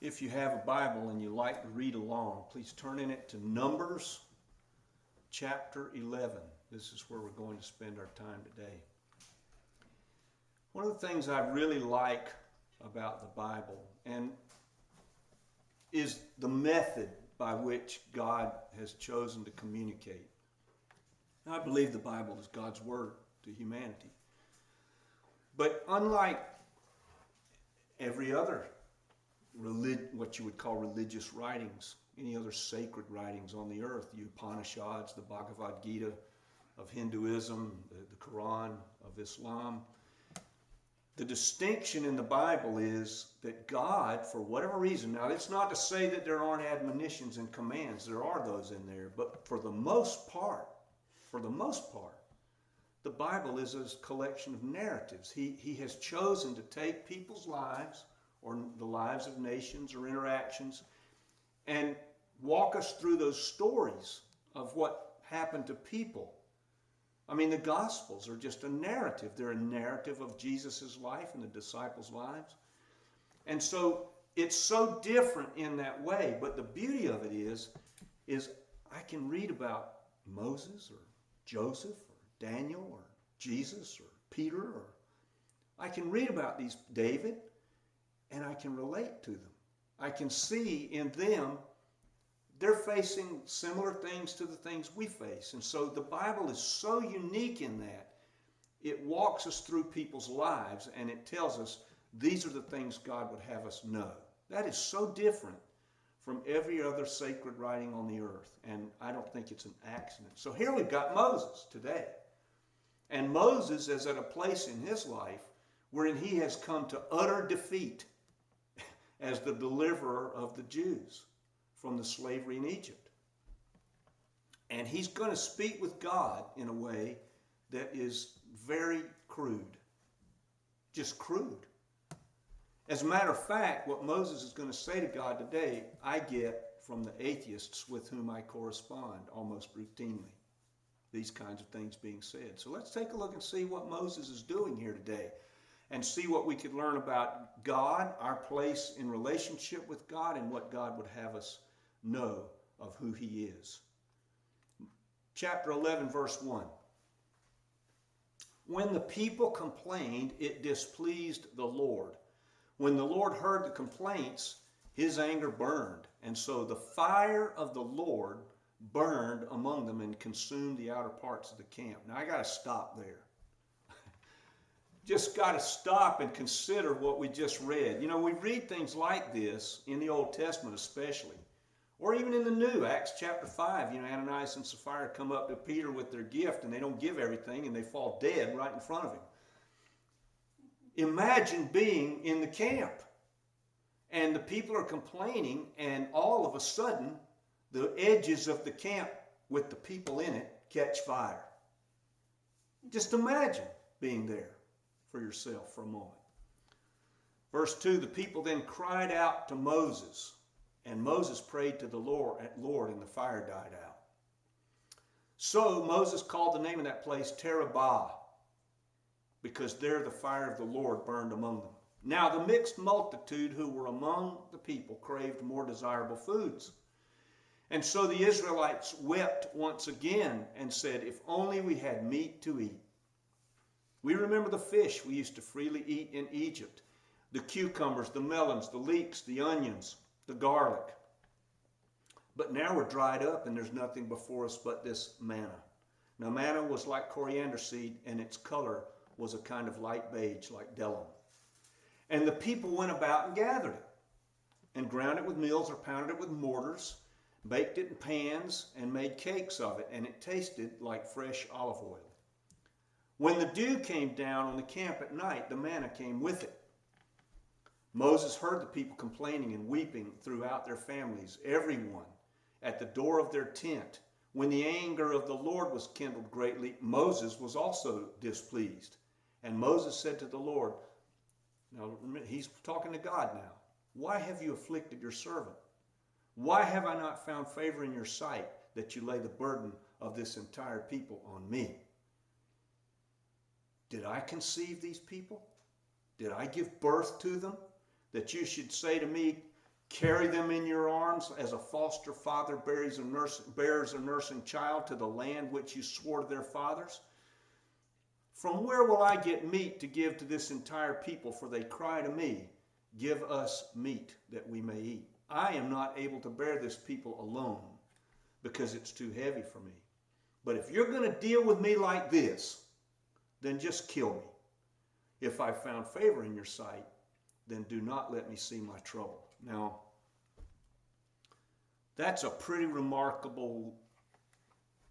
If you have a Bible and you like to read along, please turn in it to Numbers chapter 11. This is where we're going to spend our time today. One of the things I really like about the Bible and is the method by which God has chosen to communicate. Now, I believe the Bible is God's word to humanity. But unlike every other what you would call religious writings, any other sacred writings on the earth, the Upanishads, the Bhagavad Gita of Hinduism, the Quran of Islam, the distinction in the Bible is that God, for whatever reason, now it's not to say that there aren't admonitions and commands, there are those in there, but for the most part, the Bible is a collection of narratives. He has chosen to take people's lives or the lives of nations or interactions and walk us through those stories of what happened to people. I mean, the Gospels are just a narrative. They're a narrative of Jesus' life and the disciples' lives. And so it's so different in that way. But the beauty of it is I can read about Moses or Joseph or Daniel or Jesus or Peter, or I can read about these David, and I can relate to them. I can see in them they're facing similar things to the things we face. And so the Bible is so unique in that it walks us through people's lives and it tells us these are the things God would have us know. That is so different from every other sacred writing on the earth. And I don't think it's an accident. So here we've got Moses today. And Moses is at a place in his life wherein he has come to utter defeat as the deliverer of the Jews from the slavery in Egypt. And he's going to speak with God in a way that is very crude. Just crude. As a matter of fact, what Moses is going to say to God today, I get from the atheists with whom I correspond almost routinely. These kinds of things being said. So let's take a look and see what Moses is doing here today and see what we could learn about God, our place in relationship with God, and what God would have us know of who he is. Chapter 11, verse 1. When the people complained, it displeased the Lord. When the Lord heard the complaints, his anger burned. And so the fire of the Lord burned among them and consumed the outer parts of the camp. Now I got to stop there. Just got to stop and consider what we just read. You know, we read things like this in the Old Testament especially, or even in the New, Acts chapter 5. You know, Ananias and Sapphira come up to Peter with their gift and they don't give everything and they fall dead right in front of him. Imagine being in the camp and the people are complaining and all of a sudden the edges of the camp with the people in it catch fire. Just imagine being there for yourself for a moment. Verse 2, the people then cried out to Moses, and Moses prayed to the Lord, and the fire died out. So Moses called the name of that place Terabah, because there the fire of the Lord burned among them. Now the mixed multitude who were among the people craved more desirable foods. And so the Israelites wept once again and said, if only we had meat to eat. We remember the fish we used to freely eat in Egypt, the cucumbers, the melons, the leeks, the onions, the garlic. But now we're dried up and there's nothing before us but this manna. Now manna was like coriander seed and its color was a kind of light beige like dellum. And the people went about and gathered it and ground it with mills or pounded it with mortars, baked it in pans and made cakes of it, and it tasted like fresh olive oil. When the dew came down on the camp at night, the manna came with it. Moses heard the people complaining and weeping throughout their families, everyone at the door of their tent. When the anger of the Lord was kindled greatly, Moses was also displeased. And Moses said to the Lord, now he's talking to God now, why have you afflicted your servant? Why have I not found favor in your sight that you lay the burden of this entire people on me? Did I conceive these people? Did I give birth to them? That you should say to me, Carry them in your arms as a foster father bears a nursing child to the land which you swore to their fathers. From where will I get meat to give to this entire people? For they cry to me, give us meat that we may eat. I am not able to bear this people alone because it's too heavy for me. But if you're going to deal with me like this, then just kill me. If I found favor in your sight, then do not let me see my trouble. Now, that's a pretty remarkable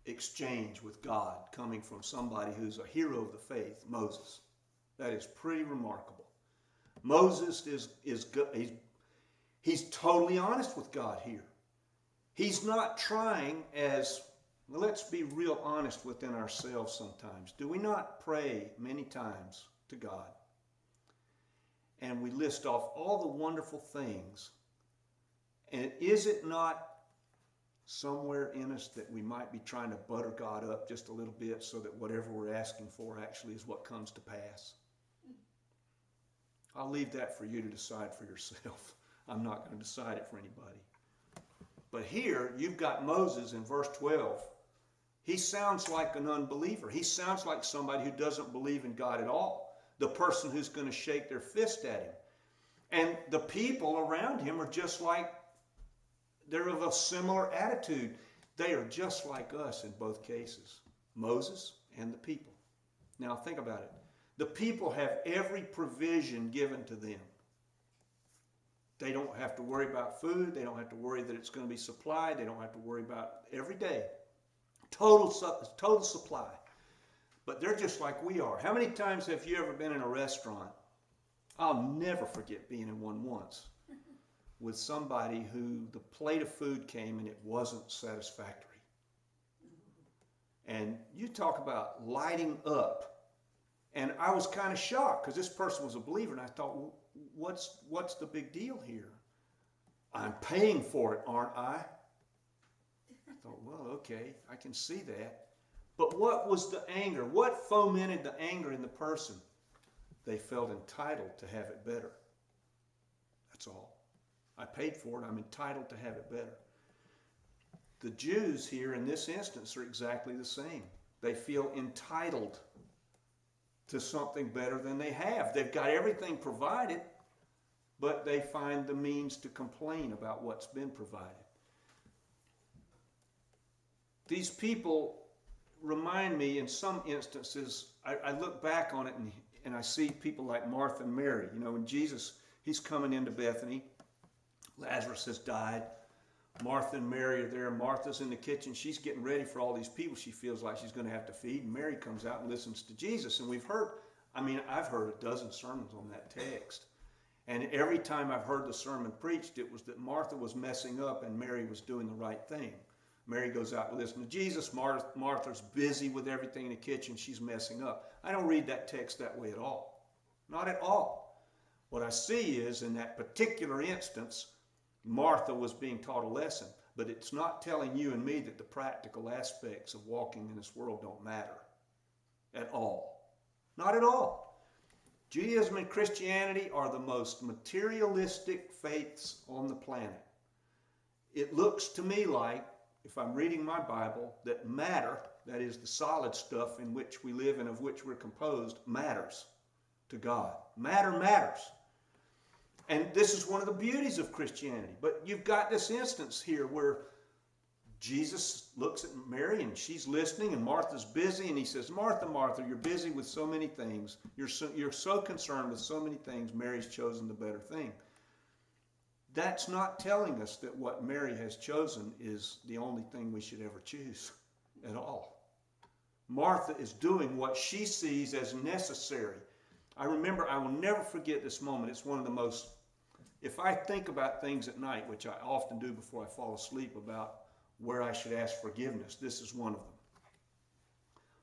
exchange with God coming from somebody who's a hero of the faith, Moses. That is pretty remarkable. Moses he's totally honest with God here. He's not trying as, well, let's be real honest within ourselves sometimes. Do we not pray many times to God? And we list off all the wonderful things. And is it not somewhere in us that we might be trying to butter God up just a little bit so that whatever we're asking for actually is what comes to pass? I'll leave that for you to decide for yourself. I'm not going to decide it for anybody. But here you've got Moses in verse 12. He sounds like an unbeliever. He sounds like somebody who doesn't believe in God at all. The person who's going to shake their fist at him. And the people around him are just like, they're of a similar attitude. They are just like us in both cases, Moses and the people. Now think about it. The people have every provision given to them. They don't have to worry about food. They don't have to worry that it's going to be supplied. They don't have to worry about every day. Total supply. But they're just like we are. How many times have you ever been in a restaurant? I'll never forget being in one once with somebody who the plate of food came and it wasn't satisfactory. And you talk about lighting up. And I was kind of shocked because this person was a believer, and I thought, well, what's the big deal here? I'm paying for it, aren't I? I thought, well, okay, I can see that. But what was the anger? What fomented the anger in the person? They felt entitled to have it better. That's all. I paid for it. I'm entitled to have it better. The Jews here in this instance are exactly the same. They feel entitled to something better than they have. They've got everything provided, but they find the means to complain about what's been provided. These people remind me in some instances, I look back on it and I see people like Martha and Mary. You know, when Jesus, he's coming into Bethany. Lazarus has died. Martha and Mary are there. Martha's in the kitchen. She's getting ready for all these people she feels like she's going to have to feed. And Mary comes out and listens to Jesus. And I've heard a dozen sermons on that text. And every time I've heard the sermon preached, it was that Martha was messing up and Mary was doing the right thing. Mary goes out to listen to Jesus. Martha's busy with everything in the kitchen. She's messing up. I don't read that text that way at all. Not at all. What I see is in that particular instance, Martha was being taught a lesson, but it's not telling you and me that the practical aspects of walking in this world don't matter at all. Not at all. Judaism and Christianity are the most materialistic faiths on the planet. It looks to me like, if I'm reading my Bible, that matter, that is the solid stuff in which we live and of which we're composed, matters to God. Matter matters. And this is one of the beauties of Christianity. But you've got this instance here where Jesus looks at Mary and she's listening and Martha's busy and he says, Martha, Martha, you're busy with so many things. You're so concerned with so many things. Mary's chosen the better thing. That's not telling us that what Mary has chosen is the only thing we should ever choose at all. Martha is doing what she sees as necessary. I will never forget this moment. It's one of the most, if I think about things at night, which I often do before I fall asleep, about where I should ask forgiveness, this is one of them.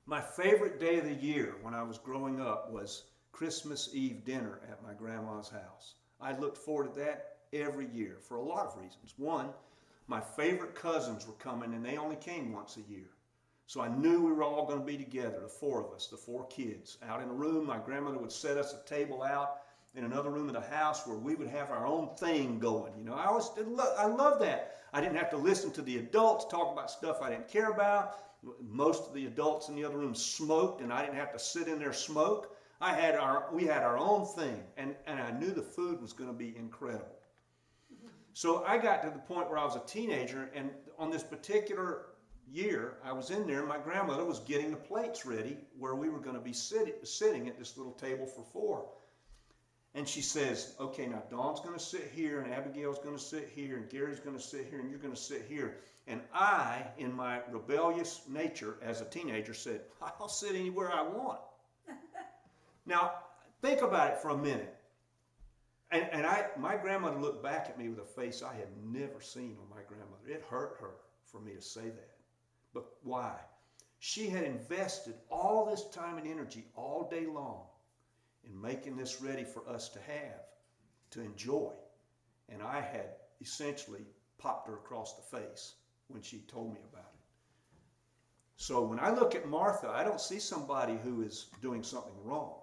My favorite day of the year when I was growing up was Christmas Eve dinner at my grandma's house. I looked forward to that every year for a lot of reasons. One, my favorite cousins were coming and they only came once a year. So I knew we were all going to be together, the four of us, the four kids, out in a room. My grandmother would set us a table out in another room of the house where we would have our own thing going. You know, I love that. I didn't have to listen to the adults talk about stuff I didn't care about. Most of the adults in the other room smoked, and I didn't have to sit in there smoke. We had our own thing, and I knew the food was going to be incredible. So I got to the point where I was a teenager, and on this particular year, I was in there, and my grandmother was getting the plates ready where we were going to be sitting at this little table for 4. And she says, okay, now Dawn's going to sit here, and Abigail's going to sit here, and Gary's going to sit here, and you're going to sit here. And I, in my rebellious nature as a teenager, said, I'll sit anywhere I want. Now, think about it for a minute. And my grandmother looked back at me with a face I had never seen on my grandmother. It hurt her for me to say that. But why? She had invested all this time and energy all day long in making this ready for us to have, to enjoy. And I had essentially popped her across the face when she told me about it. So when I look at Martha, I don't see somebody who is doing something wrong.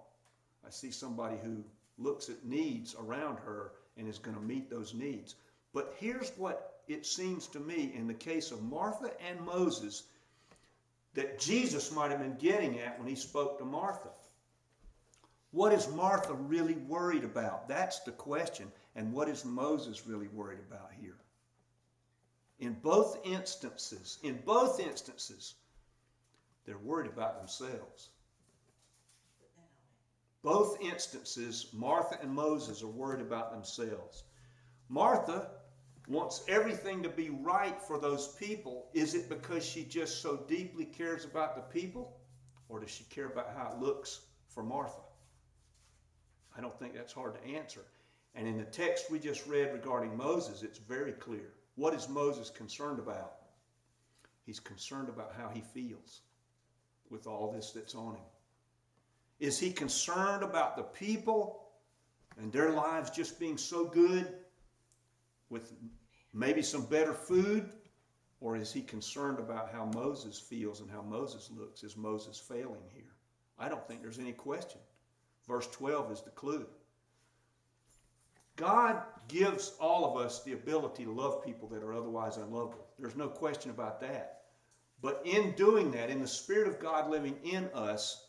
I see somebody who looks at needs around her and is going to meet those needs. But here's what it seems to me in the case of Martha and Moses that Jesus might have been getting at when he spoke to Martha. What is Martha really worried about? That's the question. And what is Moses really worried about here? In both instances, they're worried about themselves. Both instances, Martha and Moses are worried about themselves. Martha wants everything to be right for those people. Is it because she just so deeply cares about the people? Or does she care about how it looks for Martha? I don't think that's hard to answer. And in the text we just read regarding Moses, it's very clear. What is Moses concerned about? He's concerned about how he feels with all this that's on him. Is he concerned about the people and their lives just being so good with maybe some better food? Or is he concerned about how Moses feels and how Moses looks? Is Moses failing here? I don't think there's any question. Verse 12 is the clue. God gives all of us the ability to love people that are otherwise unlovable. There's no question about that. But in doing that, in the Spirit of God living in us,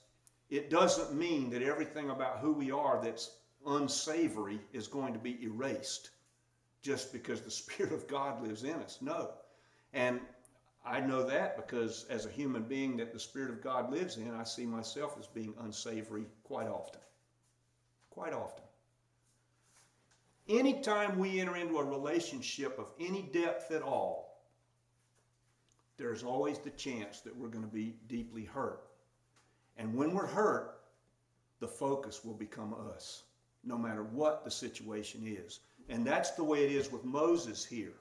it doesn't mean that everything about who we are that's unsavory is going to be erased just because the Spirit of God lives in us. No. And I know that because as a human being that the Spirit of God lives in, I see myself as being unsavory quite often. Quite often. Anytime we enter into a relationship of any depth at all, there's always the chance that we're going to be deeply hurt. And when we're hurt, the focus will become us, no matter what the situation is. And that's the way it is with Moses here.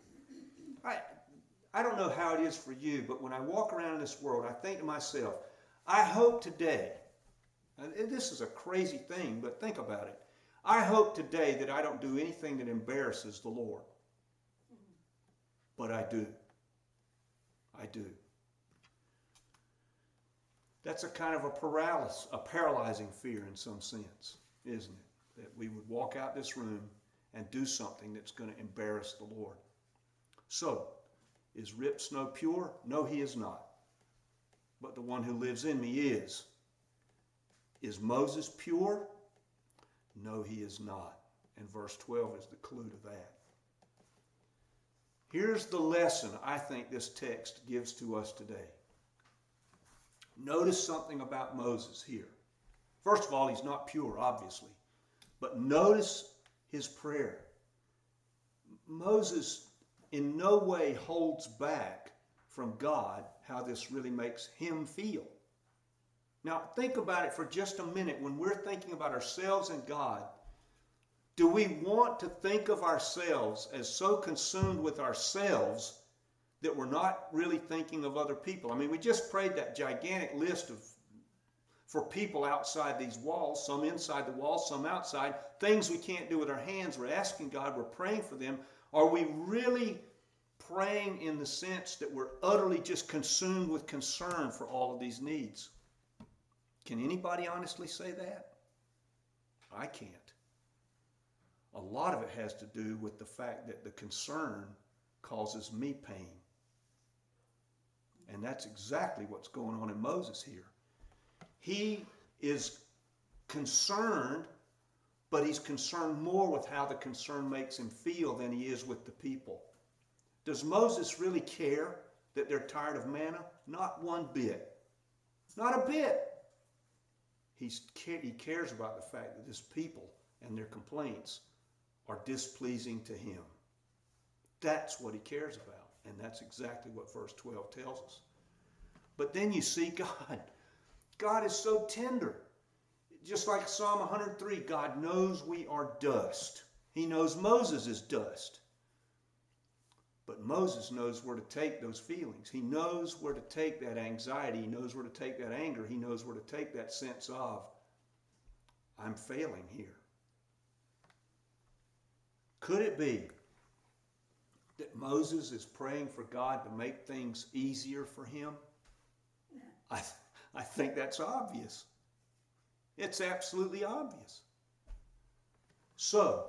I don't know how it is for you, but when I walk around in this world, I think to myself, I hope today, and this is a crazy thing, but think about it. I hope today that I don't do anything that embarrasses the Lord. But I do. I do. That's a kind of a paralyzing fear in some sense, isn't it? That we would walk out this room and do something that's going to embarrass the Lord. So, is Rip Snow pure? No, he is not. But the one who lives in me is. Is Moses pure? No, he is not. And verse 12 is the clue to that. Here's the lesson I think this text gives to us today. Notice something about Moses here. First of all, he's not pure, obviously. But notice his prayer. Moses in no way holds back from God how this really makes him feel. Now, think about it for just a minute. When we're thinking about ourselves and God, do we want to think of ourselves as so consumed with ourselves that we're not really thinking of other people? I mean, we just prayed that gigantic list for people outside these walls, some inside the walls, some outside, things we can't do with our hands. We're asking God, we're praying for them. Are we really praying in the sense that we're utterly just consumed with concern for all of these needs? Can anybody honestly say that? I can't. A lot of it has to do with the fact that the concern causes me pain. And that's exactly what's going on in Moses here. He is concerned, but he's concerned more with how the concern makes him feel than he is with the people. Does Moses really care that they're tired of manna? Not one bit. Not a bit. He cares about the fact that this people and their complaints are displeasing to him. That's what he cares about. And that's exactly what verse 12 tells us. But then you see God. God is so tender. Just like Psalm 103, God knows we are dust. He knows Moses is dust. But Moses knows where to take those feelings. He knows where to take that anxiety. He knows where to take that anger. He knows where to take that sense of, I'm failing here. Could it be that Moses is praying for God to make things easier for him? I think that's obvious. It's absolutely obvious. So,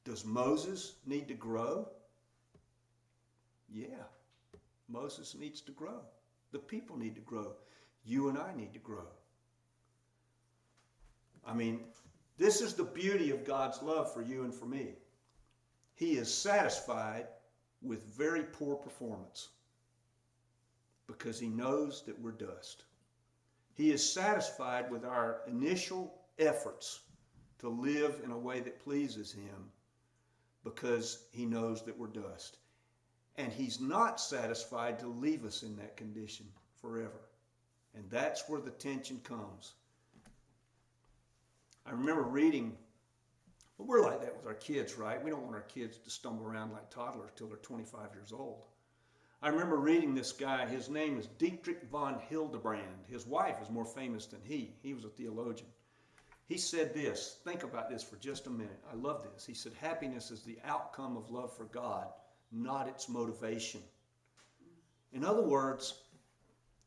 does Moses need to grow? Yeah, Moses needs to grow. The people need to grow. You and I need to grow. I mean, this is the beauty of God's love for you and for me. He is satisfied with very poor performance because he knows that we're dust. He is satisfied with our initial efforts to live in a way that pleases him because he knows that we're dust. And he's not satisfied to leave us in that condition forever. And that's where the tension comes. I remember reading, well, we're like that with our kids, right? We don't want our kids to stumble around like toddlers till they're 25 years old. I remember reading this guy, his name is Dietrich von Hildebrand. His wife is more famous than he. He was a theologian. He said this, think about this for just a minute. I love this. He said, happiness is the outcome of love for God, not its motivation. In other words,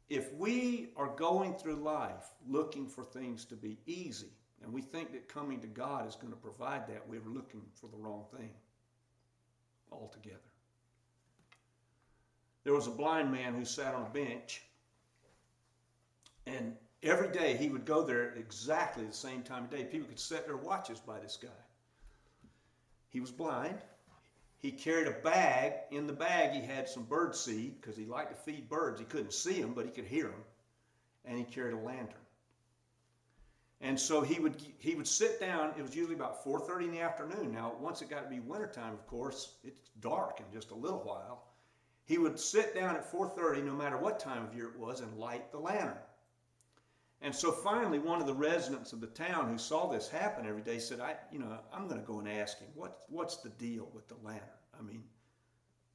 if we are going through life looking for things to be easy, and we think that coming to God is going to provide that, we're looking for the wrong thing altogether. There was a blind man who sat on a bench, and every day he would go there at exactly the same time of day. People could set their watches by this guy. He was blind. He carried a bag. In the bag he had some bird seed because he liked to feed birds. He couldn't see them, but he could hear them. And he carried a lantern. And so he would sit down. It was usually about 4:30 in the afternoon. Now, once it got to be wintertime, of course, it's dark in just a little while. He would sit down at 4:30, no matter what time of year it was, and light the lantern. And so finally, one of the residents of the town who saw this happen every day said, I'm going to go and ask him, what's the deal with the lantern? I mean,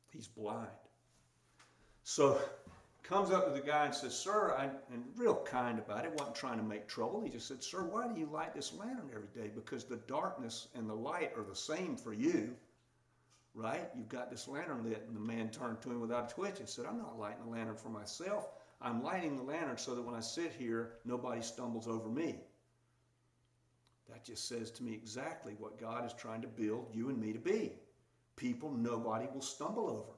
he's blind. So comes up to the guy and says, sir, and real kind about it, wasn't trying to make trouble. He just said, sir, why do you light this lantern every day? Because the darkness and the light are the same for you, right? You've got this lantern lit. And the man turned to him without a twitch and said, I'm not lighting the lantern for myself. I'm lighting the lantern so that when I sit here, nobody stumbles over me. That just says to me exactly what God is trying to build you and me to be. People nobody will stumble over.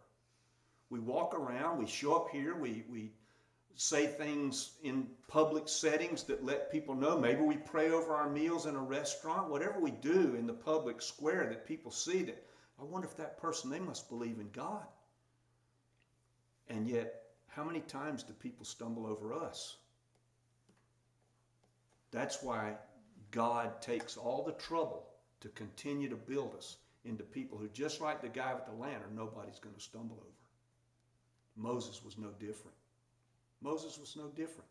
We walk around, we show up here, we say things in public settings that let people know. Maybe we pray over our meals in a restaurant. Whatever we do in the public square that people see that, I wonder if that person, they must believe in God. And yet, how many times do people stumble over us? That's why God takes all the trouble to continue to build us into people who, just like the guy with the lantern, nobody's going to stumble over. Moses was no different. Moses was no different.